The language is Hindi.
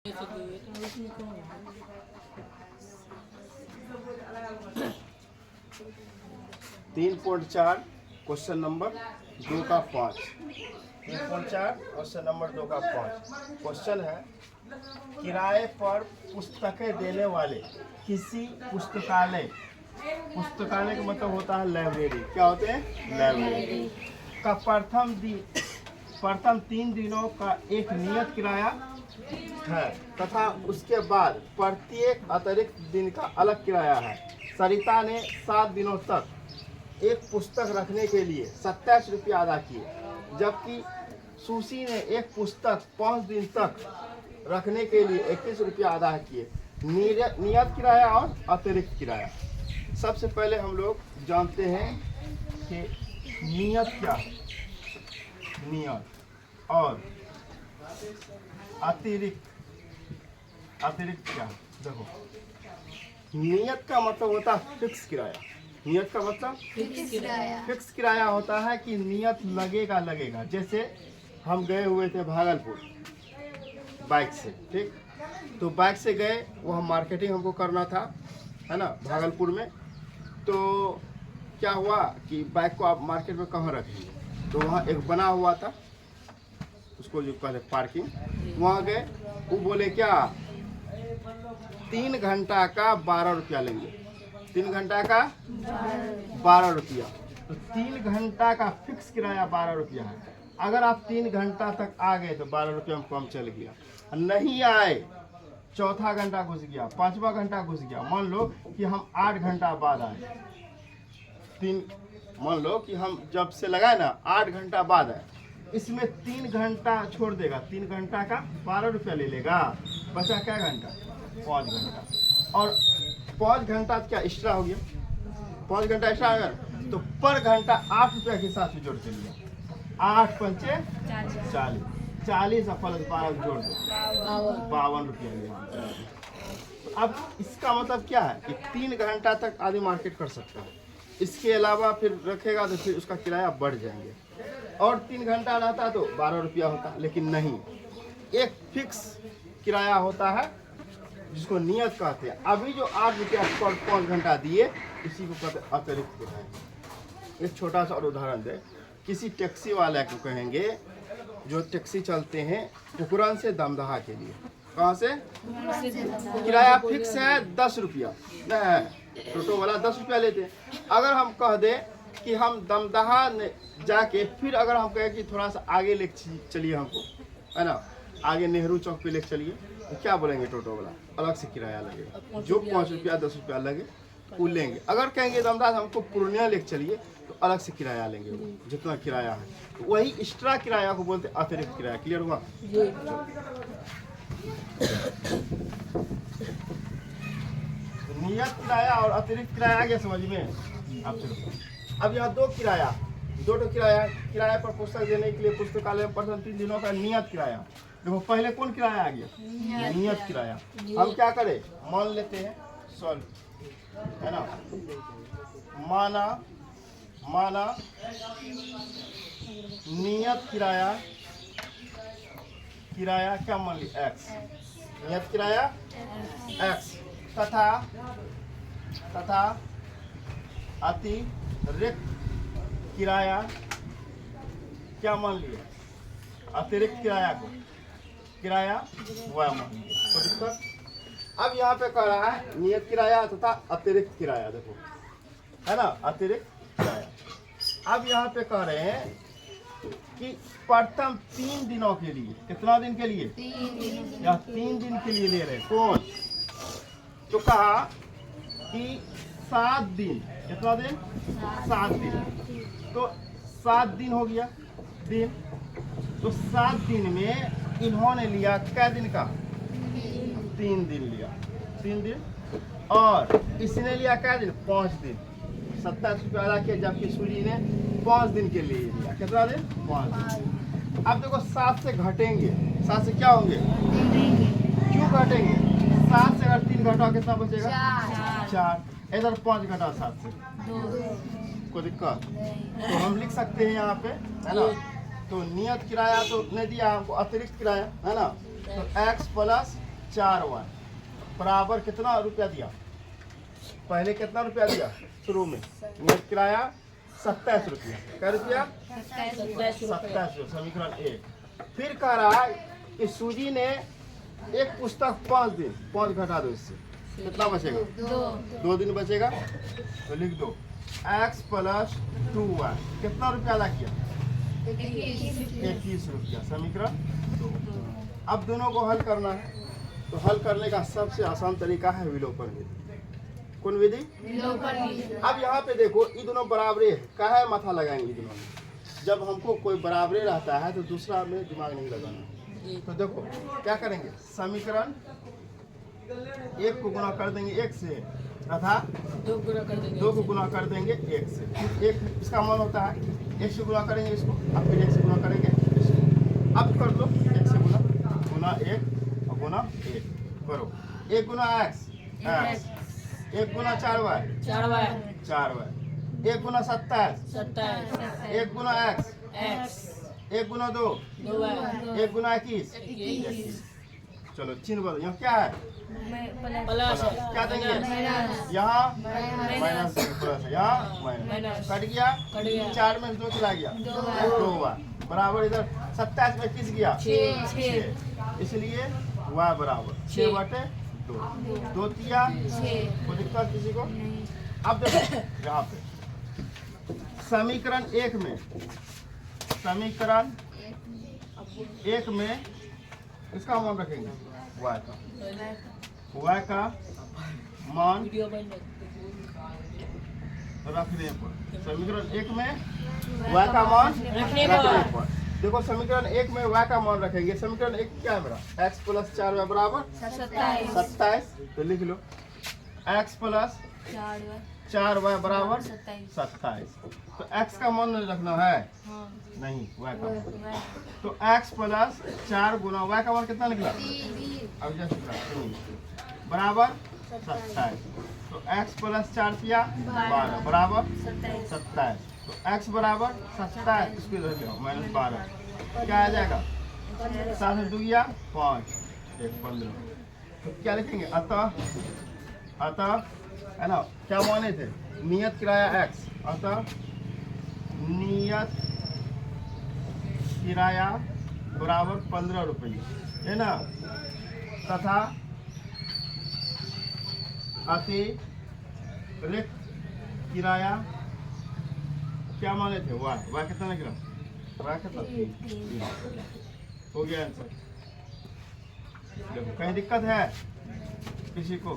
3.4 क्वेश्चन नंबर 2 का 5। 3.4 क्वेश्चन नंबर 2 का 5 क्वेश्चन है, किराए पर पुस्तकें देने वाले किसी पुस्तकालय, पुस्तकालय का मतलब होता है लाइब्रेरी, क्या होते हैं लाइब्रेरी का प्रथम 3 दिनों का एक नियत किराया है तथा उसके बाद प्रत्येक अतिरिक्त दिन का अलग किराया है। सरिता ने 7 दिनों तक एक पुस्तक रखने के लिए 27 रुपये अदा किए, जबकि सुशी ने एक पुस्तक 5 दिन तक रखने के लिए 21 रुपये अदा किए। नियत किराया और अतिरिक्त किराया। सबसे पहले हम लोग जानते हैं कि नियत क्या है, नियत और अतिरिक्त क्या है। देखो, नियत का मतलब होता है फिक्स किराया। नियत का मतलब फिक्स किराया होता है कि नियत लगेगा। जैसे हम गए हुए थे भागलपुर बाइक से, ठीक, तो बाइक से गए, वह मार्केटिंग हमको करना था, है ना, भागलपुर में। तो क्या हुआ कि बाइक को आप मार्केट में कहाँ रखेंगे, तो वहाँ एक बना हुआ था, उसको जो पहले पार्किंग, वहाँ गए, वो बोले क्या 3 घंटा का 12 रुपया लेंगे, 3 घंटा का 12 रुपया। तो 3 घंटा का फिक्स किराया 12 रुपया है। अगर आप 3 घंटा तक आ गए तो 12 रुपया में कम चल गया, नहीं आए, चौथा घंटा घुस गया, 5वां घंटा घुस गया, मान लो कि हम 8 घंटा बाद आए, मान लो कि हम जब से लगाए ना 8 घंटा बाद आए, इसमें 3 घंटा छोड़ देगा, 3 घंटा का 12 रुपया ले लेगा, बचा क्या घंटा, 5 घंटा। और 5 घंटा क्या एक्स्ट्रा हो गया, 5 घंटा एक्स्ट्रा आ गया, तो पर घंटा 8 रुपया के हिसाब से जोड़ के लिया, 8 पंचे 40, 40 प्लस 12 जोड़ दो, 52 रुपया लिया। तो अब इसका मतलब क्या है कि 3 घंटा तक आदमी मार्केट कर सकता है, इसके अलावा फिर रखेगा तो फिर उसका किराया बढ़ जाएंगे। और 3 घंटा रहता तो 12 रुपया होता, लेकिन नहीं, एक फिक्स किराया होता है जिसको नियत कहते हैं। अभी जो 8 रुपया पर 5 घंटा दिए, इसी को कहते हैं अतिरिक्त किराया। एक छोटा सा और उदाहरण दे, किसी टैक्सी वाले को कहेंगे, जो टैक्सी चलते हैं कुकुरन से दमदहा के लिए, कहाँ से, किराया फिक्स है 10 रुपया, टोटो वाला 10 रुपया लेते हैं। अगर हम कह दें कि हम दमदहा जाके फिर अगर हम कहें कि थोड़ा सा आगे ले चलिए हमको, है ना, आगे नेहरू चौक पे ले चलिए, तो क्या बोलेंगे, टोटो वाला अलग से किराया लगेगा, जो 5 रुपया 10 रुपया लगे वो लेंगे। अगर कहेंगे दमदहा हमको पूर्णिया ले चलिए, तो अलग से किराया लेंगे, जितना किराया है। तो वही एक्स्ट्रा किराया को बोलते अतिरिक्त किराया। क्लियर हुआ? नियत किराया और अतिरिक्त किराया आ गया समझ में? अब चलो, अब यहाँ दो किराया पर पुस्तक देने के लिए पुस्तकालय में प्रथम 3 दिनों का नियत किराया। देखो, पहले कौन किराया आ गया, नियत किराया। हम क्या करें, मान लेते हैं, सॉल्व, है ना, माना नियत किराया क्या मान ली, x, नियत किराया x तथा अतिरिक्त किराया क्या मान लिए, अतिरिक्त किराया को किराया y मान लिए। तो दिक्कत, अब यहाँ पे कह रहा है नियत किराया तथा अतिरिक्त किराया, देखो, है ना, अतिरिक्त किराया। अब यहाँ पे कह रहे हैं कि प्रथम 3 दिनों के लिए, कितना दिन के लिए, 3 दिन के लिए ले रहे हैं। कौन? तो कहा कि 7 दिन, कितना दिन, 7 दिन, तो 7 दिन हो गया दिन। तो 7 दिन में इन्होंने लिया क्या दिन का, 3 दिन लिया, 3 दिन, और इसने लिया क्या दिन, 5 दिन, 27 रुपया अदा किया, जबकि सूरी ने 5 दिन के लिए लिया, कितना दिन, 5 दिन। अब देखो, 7 से घटेंगे, 7 से क्या होंगे, क्यों घटेंगे, 7 से अगर 3 घटा कितना बचेगा, 4, इधर 5 घटा 7 से, कोई दिक्कत? तो हम लिख सकते हैं यहाँ पे, है ना, तो नियत किराया तो नहीं दिया हमको, अतिरिक्त किराया, है ना, तो x प्लस 4y बराबर कितना रुपया दिया? पहले कितना रुपया दिया शुरू में? नियत किराया 27 रुपया। क्या रुपया? 27। समीकरण 1। फिर कह रहा है कि सूजी ने एक पुस्तक 5 दिन, 5 घटा दो इससे, कितना बचेगा? 2 दिन बचेगा। तो लिख दो x प्लस 2y कितना रुपया अदा किया? 21 रुपया। समीकरण 2। अब दोनों को हल करना है, तो हल करने का सबसे आसान तरीका है विलोपन विधि। कौन विधि? अब यहाँ पे देखो ये दोनों बराबरे है, काहे माथा लगाएंगे ये दोनों में? जब हमको कोई बराबरे रहता है तो दूसरा में दिमाग नहीं लगाना। तो देखो क्या करेंगे, समीकरण 1 को गुणा कर देंगे 1 से तथा 2 को गुणा कर देंगे 1 से। 1 इसका मान होता है, 1 से गुणा करेंगे इसको, अब फिर 1 से गुणा करेंगे इसको। अब कर दो 1 से गुणा 1 और गुणा 1 करो। 1 गुना x 1 गुना 4y 1 गुना 27 1 गुना x 1 गुना 2 1 गुना 21। चलो चिन्ह बदलो, यहाँ क्या है? प्लस है। क्या देंगे? यहाँ माइनस प्लस है, यहाँ माइनस। कट गया 4 में 2 चला गया 2 हुआ बराबर, इधर 27 में किस गया 6, इसलिए y बराबर 6/2। 2 तिया 6, कोई दिक्कत किसी को? अब देखो यहाँ पे समीकरण 1 में इसका मान रखेंगे y का मान रखने पर। समीकरण 1 में y का मान रखने पर देखो, समीकरण 1 में y का मान रखेंगे। समीकरण 1 क्या है मेरा? x प्लस 4y बराबर 27। तो लिख लो x प्लस 4y बराबर 27। तो x का मान नहीं रखना है, नहीं y का मान। तो x प्लस 4 गुना y का मान कितना निकला? अब जैसे बराबर 27। तो x प्लस 4 किया 12 बराबर 27। तो x बराबर 27, इसको इधर ले आओ माइनस 12, क्या आ जाएगा? 7 से 2 गया 5 1 15। तो क्या लिखेंगे? अतः है ना, क्या माने थे? नियत किराया x, अतः नियत किराया बराबर 15 रुपये है ना, तथा अतिरिक्त किराया क्या माने थे? y कितना निकला? y कितना? 3। हो गया आंसर। देखो कहीं दिक्कत है किसी को?